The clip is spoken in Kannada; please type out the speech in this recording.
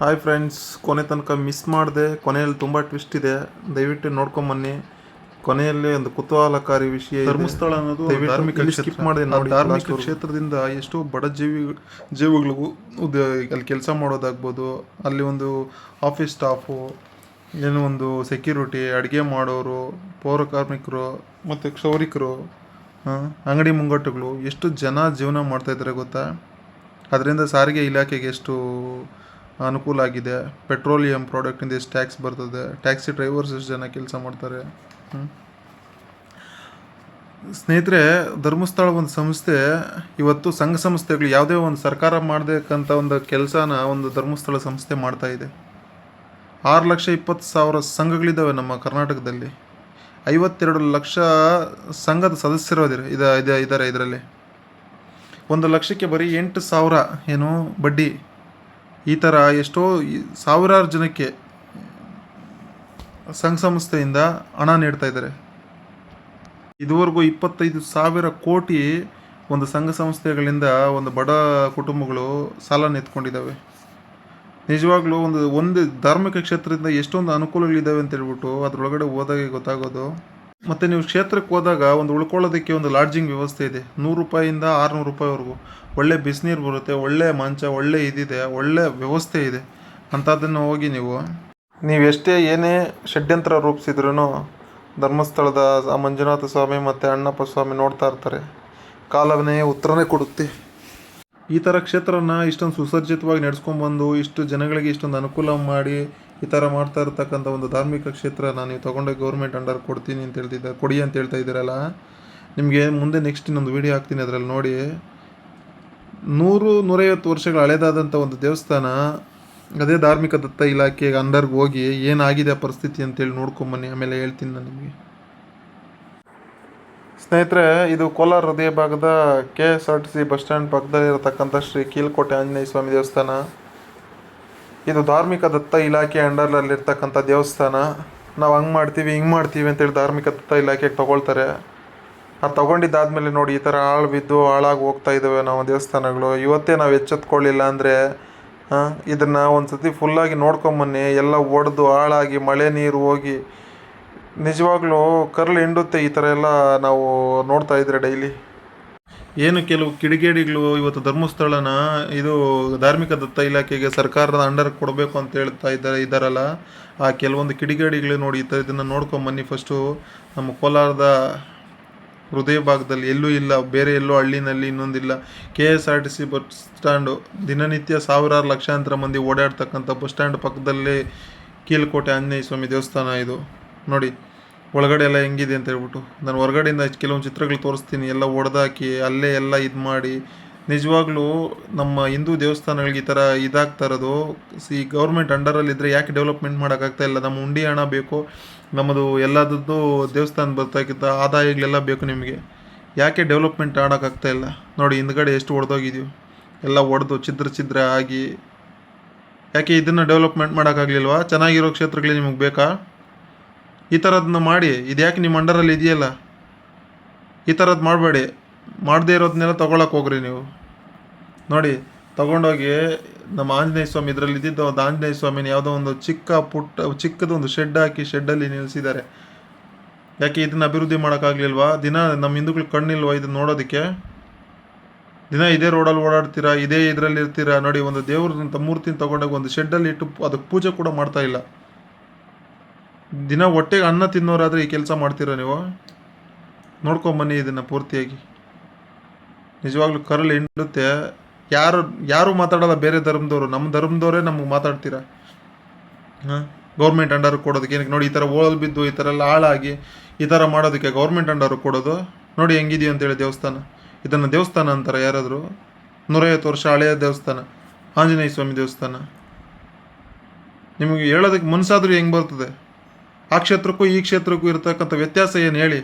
ಹಾಯ್ ಫ್ರೆಂಡ್ಸ್, ಕೊನೆ ತನಕ ಮಿಸ್ ಮಾಡಿದೆ. ಕೊನೆಯಲ್ಲಿ ತುಂಬ ಟ್ವಿಸ್ಟ್ ಇದೆ, ದಯವಿಟ್ಟು ನೋಡ್ಕೊಂಬನ್ನಿ. ಕೊನೆಯಲ್ಲಿ ಒಂದು ಕುತೂಹಲಕಾರಿ ವಿಷಯ ಇದೆ. ಧರ್ಮಸ್ಥಳ ಅನ್ನೋದು ಧಾರ್ಮಿಕ ಸ್ಕಿಪ್ ಮಾಡಿದೆ ನೋಡಿ. ಧಾರ್ಮಿಕ ಕ್ಷೇತ್ರದಿಂದ ಎಷ್ಟೋ ಬಡ ಜೀವಗಳಿಗೂ ಅಲ್ಲಿ ಕೆಲಸ ಮಾಡೋದಾಗ್ಬೋದು, ಅಲ್ಲಿ ಒಂದು ಆಫೀಸ್ ಸ್ಟಾಫು, ಏನೋ ಒಂದು ಸೆಕ್ಯೂರಿಟಿ, ಅಡುಗೆ ಮಾಡೋರು, ಪೌರ ಕಾರ್ಮಿಕರು ಮತ್ತು ಕ್ಷೌರಿಕರು, ಅಂಗಡಿ ಮುಂಗಟ್ಟುಗಳು, ಎಷ್ಟು ಜನ ಜೀವನ ಮಾಡ್ತಾಯಿದ್ದಾರೆ ಗೊತ್ತಾ. ಅದರಿಂದ ಸಾರಿಗೆ ಇಲಾಖೆಗೆ ಎಷ್ಟು ಅನುಕೂಲ ಆಗಿದೆ. ಪೆಟ್ರೋಲಿಯಂ ಪ್ರಾಡಕ್ಟಿಂದ ಎಷ್ಟು ಟ್ಯಾಕ್ಸ್ ಬರ್ತದೆ, ಟ್ಯಾಕ್ಸಿ ಡ್ರೈವರ್ಸ್ ಎಷ್ಟು ಜನ ಕೆಲಸ ಮಾಡ್ತಾರೆ. ಸ್ನೇಹಿತರೆ, ಧರ್ಮಸ್ಥಳ ಒಂದು ಸಂಸ್ಥೆ ಇವತ್ತು ಸಂಘ ಸಂಸ್ಥೆಗಳು ಯಾವುದೇ ಒಂದು ಸರ್ಕಾರ ಮಾಡಬೇಕಂತ ಒಂದು ಕೆಲಸನ ಒಂದು ಧರ್ಮಸ್ಥಳ ಸಂಸ್ಥೆ ಮಾಡ್ತಾ ಇದೆ. 6,20,000 ಸಂಘಗಳಿದ್ದಾವೆ ನಮ್ಮ ಕರ್ನಾಟಕದಲ್ಲಿ. 52 ಲಕ್ಷ ಸಂಘದ ಸದಸ್ಯರು ಇದ್ದಾರೆ ಇದರಲ್ಲಿ. 1 ಲಕ್ಷಕ್ಕೆ ಬರೀ 8,000 ಏನು ಬಡ್ಡಿ. ಈ ಥರ ಎಷ್ಟೋ ಸಾವಿರಾರು ಜನಕ್ಕೆ ಸಂಘ ಸಂಸ್ಥೆಯಿಂದ ಹಣ ನೀಡ್ತಾ ಇದ್ದಾರೆ. ಇದುವರೆಗೂ 25,000 ಕೋಟಿ ಒಂದು ಸಂಘ ಸಂಸ್ಥೆಗಳಿಂದ ಒಂದು ಬಡ ಕುಟುಂಬಗಳು ಸಾಲನ ಎತ್ಕೊಂಡಿದ್ದಾವೆ. ನಿಜವಾಗ್ಲೂ ಒಂದು ಧಾರ್ಮಿಕ ಕ್ಷೇತ್ರದಿಂದ ಎಷ್ಟೊಂದು ಅನುಕೂಲಗಳಿದ್ದಾವೆ ಅಂತ ಹೇಳ್ಬಿಟ್ಟು ಅದರೊಳಗಡೆ ಹೋದಾಗೆ ಗೊತ್ತಾಗೋದು. ಮತ್ತು ನೀವು ಕ್ಷೇತ್ರಕ್ಕೆ ಹೋದಾಗ ಒಂದು ಉಳ್ಕೊಳ್ಳೋದಕ್ಕೆ ಒಂದು ಲಾಡ್ಜಿಂಗ್ ವ್ಯವಸ್ಥೆ ಇದೆ. 100 ರೂಪಾಯಿಂದ 600 ರೂಪಾಯಿವರೆಗೂ ಒಳ್ಳೆ ಬಿಸಿನೀರು ಬರುತ್ತೆ, ಒಳ್ಳೆ ಮಂಚ, ಒಳ್ಳೆ ಇದಿದೆ, ಒಳ್ಳೆ ವ್ಯವಸ್ಥೆ ಇದೆ. ಅಂಥದ್ದನ್ನು ಹೋಗಿ ನೀವೆಷ್ಟೇ ಏನೇ ಷಡ್ಯಂತ್ರ ರೂಪಿಸಿದ್ರೂ ಧರ್ಮಸ್ಥಳದ ಮಂಜುನಾಥ ಸ್ವಾಮಿ ಮತ್ತು ಅಣ್ಣಪ್ಪ ಸ್ವಾಮಿ ನೋಡ್ತಾ ಇರ್ತಾರೆ. ಕಾಲವೇ ಉತ್ತರನೇ ಕೊಡುತ್ತೆ. ಈ ಥರ ಕ್ಷೇತ್ರನ ಇಷ್ಟೊಂದು ಸುಸಜ್ಜಿತವಾಗಿ ನಡೆಸ್ಕೊಂಡ್ಬಂದು ಇಷ್ಟು ಜನಗಳಿಗೆ ಇಷ್ಟೊಂದು ಅನುಕೂಲ ಮಾಡಿ ಈ ಥರ ಮಾಡ್ತಾ ಇರ್ತಕ್ಕಂಥ ಒಂದು ಧಾರ್ಮಿಕ ಕ್ಷೇತ್ರನ ನೀವು ತೊಗೊಂಡೋಗಿ ಗೌರ್ಮೆಂಟ್ ಅಂಡರ್ ಕೊಡಿ ಅಂತ ಹೇಳ್ತಾ ಇದ್ದೀರಲ್ಲ. ನಿಮಗೆ ಮುಂದೆ ನೆಕ್ಸ್ಟ್ ಇನ್ನೊಂದು ವೀಡಿಯೋ ಹಾಕ್ತೀನಿ, ಅದರಲ್ಲಿ ನೋಡಿ. 100-150 ವರ್ಷಗಳ ಹಳೇದಾದಂಥ ಒಂದು ದೇವಸ್ಥಾನ ಅದೇ ಧಾರ್ಮಿಕ ದತ್ತ ಇಲಾಖೆಗೆ ಅಂಡರ್ಗೆ ಹೋಗಿ ಏನಾಗಿದೆ ಪರಿಸ್ಥಿತಿ ಅಂತೇಳಿ ನೋಡ್ಕೊಂಬನ್ನಿ, ಆಮೇಲೆ ಹೇಳ್ತೀನಿ ನಾನು ನಿಮಗೆ. ಸ್ನೇಹಿತರೆ, ಇದು ಕೋಲಾರ ಹೃದಯ ಭಾಗದ KSRTC ಬಸ್ ಸ್ಟ್ಯಾಂಡ್ ಪಕ್ಕದಲ್ಲಿರತಕ್ಕಂಥ ಶ್ರೀ ಕೀಲ್ಕೋಟೆ ಆಂಜನೇಯ ಸ್ವಾಮಿ ದೇವಸ್ಥಾನ. ಇದು ಧಾರ್ಮಿಕ ದತ್ತ ಇಲಾಖೆ ಅಂಡರ್ನಲ್ಲಿರ್ತಕ್ಕಂಥ ದೇವಸ್ಥಾನ. ನಾವು ಹಂಗೆ ಮಾಡ್ತೀವಿ ಹಿಂಗೆ ಮಾಡ್ತೀವಿ ಅಂತೇಳಿ ಧಾರ್ಮಿಕ ದತ್ತ ಇಲಾಖೆಗೆ ತೊಗೊಳ್ತಾರೆ. ಅದು ತೊಗೊಂಡಿದ್ದಾದಮೇಲೆ ನೋಡಿ ಈ ಥರ ಹಾಳು ಬಿದ್ದು ಹಾಳಾಗಿ ಹೋಗ್ತಾ ಇದ್ದಾವೆ ನಾವು ದೇವಸ್ಥಾನಗಳು. ಇವತ್ತೇ ನಾವು ಎಚ್ಚೆತ್ಕೊಳ್ಳಿಲ್ಲ ಅಂದರೆ ಇದನ್ನು ಒಂದು ಸತಿ ಫುಲ್ಲಾಗಿ ನೋಡ್ಕೊಂಬನ್ನಿ. ಎಲ್ಲ ಒಡೆದು ಹಾಳಾಗಿ ಮಳೆ ನೀರು ಹೋಗಿ ನಿಜವಾಗ್ಲೂ ಕರ್ಲು ಹಿಂಡುತ್ತೆ. ಈ ಥರ ಎಲ್ಲ ನಾವು ನೋಡ್ತಾ ಇದ್ರೆ ಡೈಲಿ. ಏನು ಕೆಲವು ಕಿಡಿಗೇಡಿಗಳು ಇವತ್ತು ಧರ್ಮಸ್ಥಳನ ಇದು ಧಾರ್ಮಿಕ ದತ್ತ ಇಲಾಖೆಗೆ ಸರ್ಕಾರದ ಅಂಡರ್ ಕೊಡಬೇಕು ಅಂತ ಹೇಳ್ತಾ ಇದ್ದಾರಲ್ಲ, ಆ ಕೆಲವೊಂದು ಕಿಡಿಗೇಡಿಗಳು ನೋಡಿ ಈ ಥರ ಇದನ್ನು ನೋಡ್ಕೊಂಬನ್ನಿ. ಫಸ್ಟು ನಮ್ಮ ಕೋಲಾರದ ಹೃದಯ ಭಾಗದಲ್ಲಿ ಎಲ್ಲೂ ಇಲ್ಲ, ಬೇರೆ ಎಲ್ಲೋ ಹಳ್ಳಿನಲ್ಲಿ ಇನ್ನೊಂದಿಲ್ಲ. KSRTC ಬಸ್ ಸ್ಟ್ಯಾಂಡು ದಿನನಿತ್ಯ ಸಾವಿರಾರು ಲಕ್ಷಾಂತರ ಮಂದಿ ಓಡಾಡ್ತಕ್ಕಂಥ ಬಸ್ ಸ್ಟ್ಯಾಂಡ್ ಪಕ್ಕದಲ್ಲೇ ಕೀಲ್ಕೋಟೆ ಆಂಜನೇಯ ಸ್ವಾಮಿ ದೇವಸ್ಥಾನ ಇದು. ನೋಡಿ ಒಳಗಡೆ ಎಲ್ಲ ಹೆಂಗಿದೆ ಅಂತ ಹೇಳ್ಬಿಟ್ಟು ನಾನು ಹೊರಗಡೆಯಿಂದ ಕೆಲವೊಂದು ಚಿತ್ರಗಳು ತೋರಿಸ್ತೀನಿ. ಎಲ್ಲ ಒಡೆದಾಕಿ ಅಲ್ಲೇ ಎಲ್ಲ ಇದು ಮಾಡಿ, ನಿಜವಾಗ್ಲೂ ನಮ್ಮ ಹಿಂದೂ ದೇವಸ್ಥಾನಗಳಿಗೆ ಈ ಥರ ಇದಾಗ್ತಾ ಇರೋದು. ಗೌರ್ಮೆಂಟ್ ಅಂಡರಲ್ಲಿದ್ದರೆ ಯಾಕೆ ಡೆವಲಪ್ಮೆಂಟ್ ಮಾಡೋಕ್ಕಾಗ್ತಾ ಇಲ್ಲ? ನಮ್ಮ ಉಂಡಿ ಹಣ ಬೇಕು, ನಮ್ಮದು ಎಲ್ಲದದ್ದು ದೇವಸ್ಥಾನ ಬರ್ತಾಗಿದ್ದ ಆದಾಯಗಳೆಲ್ಲ ಬೇಕು ನಿಮಗೆ. ಯಾಕೆ ಡೆವಲಪ್ಮೆಂಟ್ ಮಾಡೋಕ್ಕಾಗ್ತಾ ಇಲ್ಲ? ನೋಡಿ ಹಿಂದ್ಗಡೆ ಎಷ್ಟು ಒಡೆದೋಗಿದೆಯೋ, ಎಲ್ಲ ಒಡೆದು ಛಿದ್ರ ಆಗಿ. ಯಾಕೆ ಇದನ್ನು ಡೆವಲಪ್ಮೆಂಟ್ ಮಾಡೋಕ್ಕಾಗಲಿಲ್ವಾ? ಚೆನ್ನಾಗಿರೋ ಕ್ಷೇತ್ರಗಳೇ ನಿಮಗೆ ಬೇಕಾ? ಈ ಥರದನ್ನ ಮಾಡಿ. ಇದು ಯಾಕೆ ನಿಮ್ಮ ಅಂಡರಲ್ಲಿ ಇದೆಯಲ್ಲ, ಈ ಥರದ್ದು ಮಾಡಬೇಡಿ. ಮಾಡದೇ ಇರೋದನ್ನೆಲ್ಲ ತೊಗೊಳಕ್ಕೆ ಹೋಗ್ರಿ ನೀವು. ನೋಡಿ ತೊಗೊಂಡೋಗಿ ನಮ್ಮ ಆಂಜನೇಯ ಸ್ವಾಮಿ ಇದರಲ್ಲಿ ಇದ್ದಿದ್ದ ಒಂದು ಆಂಜನೇಯ ಸ್ವಾಮಿನ ಯಾವುದೋ ಒಂದು ಚಿಕ್ಕದೊಂದು ಶೆಡ್ ಹಾಕಿ ಶೆಡ್ಡಲ್ಲಿ ನಿಲ್ಲಿಸಿದ್ದಾರೆ. ಯಾಕೆ ಇದನ್ನು ಅಭಿವೃದ್ಧಿ ಮಾಡೋಕ್ಕಾಗಲಿಲ್ವಾ? ದಿನ ನಮ್ಮ ಹಿಂದೂಗಳು ಕಣ್ಣಿಲ್ವಾ ಇದನ್ನು ನೋಡೋದಕ್ಕೆ? ದಿನ ಇದೇ ರೋಡಲ್ಲಿ ಓಡಾಡ್ತೀರಾ, ಇದೇ ಇದರಲ್ಲಿ ಇರ್ತೀರಾ. ನೋಡಿ ಒಂದು ದೇವ್ರದಂಥ ಮೂರ್ತಿನ ತೊಗೊಂಡೋಗಿ ಒಂದು ಶೆಡ್ಡಲ್ಲಿ ಇಟ್ಟು ಅದಕ್ಕೆ ಪೂಜೆ ಕೂಡ ಮಾಡ್ತಾ ಇಲ್ಲ. ದಿನ ಹೊಟ್ಟೆಗೆ ಅನ್ನ ತಿನ್ನೋರಾದರೆ ಈ ಕೆಲಸ ಮಾಡ್ತೀರಾ ನೀವು? ನೋಡ್ಕೊಂಬನ್ನಿ ಇದನ್ನು ಪೂರ್ತಿಯಾಗಿ. ನಿಜವಾಗ್ಲೂ ಕರಳು ಹಿಂಡುತ್ತೆ. ಯಾರು ಮಾತಾಡೋಲ್ಲ ಬೇರೆ ಧರ್ಮದವರು. ನಮ್ಮ ಧರ್ಮದವರೇ ನಮಗೆ ಮಾತಾಡ್ತೀರಾ ಗೌರ್ಮೆಂಟ್ ಅಂಡರ್ ಕೊಡೋದಕ್ಕೆ. ಏನಕ್ಕೆ ನೋಡಿ ಈ ಥರ ಓಳಲ್ ಬಿದ್ದು ಈ ಥರ ಎಲ್ಲ ಹಾಳಾಗಿ ಈ ಥರ ಮಾಡೋದಕ್ಕೆ ಗೌರ್ಮೆಂಟ್ ಅಂಡರ್ ಕೊಡೋದು? ನೋಡಿ ಹೆಂಗಿದೆಯೋ ಅಂತೇಳಿ ದೇವಸ್ಥಾನ. ಇದನ್ನು ದೇವಸ್ಥಾನ ಅಂತಾರೆ ಯಾರಾದರೂ? 150 ವರ್ಷ ಹಳೆಯ ದೇವಸ್ಥಾನ, ಆಂಜನೇಯ ಸ್ವಾಮಿ ದೇವಸ್ಥಾನ. ನಿಮಗೆ ಹೇಳೋದಕ್ಕೆ ಮನಸ್ಸಾದರೂ ಹೆಂಗೆ ಬರ್ತದೆ? ಆ ಕ್ಷೇತ್ರಕ್ಕೂ ಈ ಕ್ಷೇತ್ರಕ್ಕೂ ಇರತಕ್ಕಂಥ ವ್ಯತ್ಯಾಸ ಏನು ಹೇಳಿ?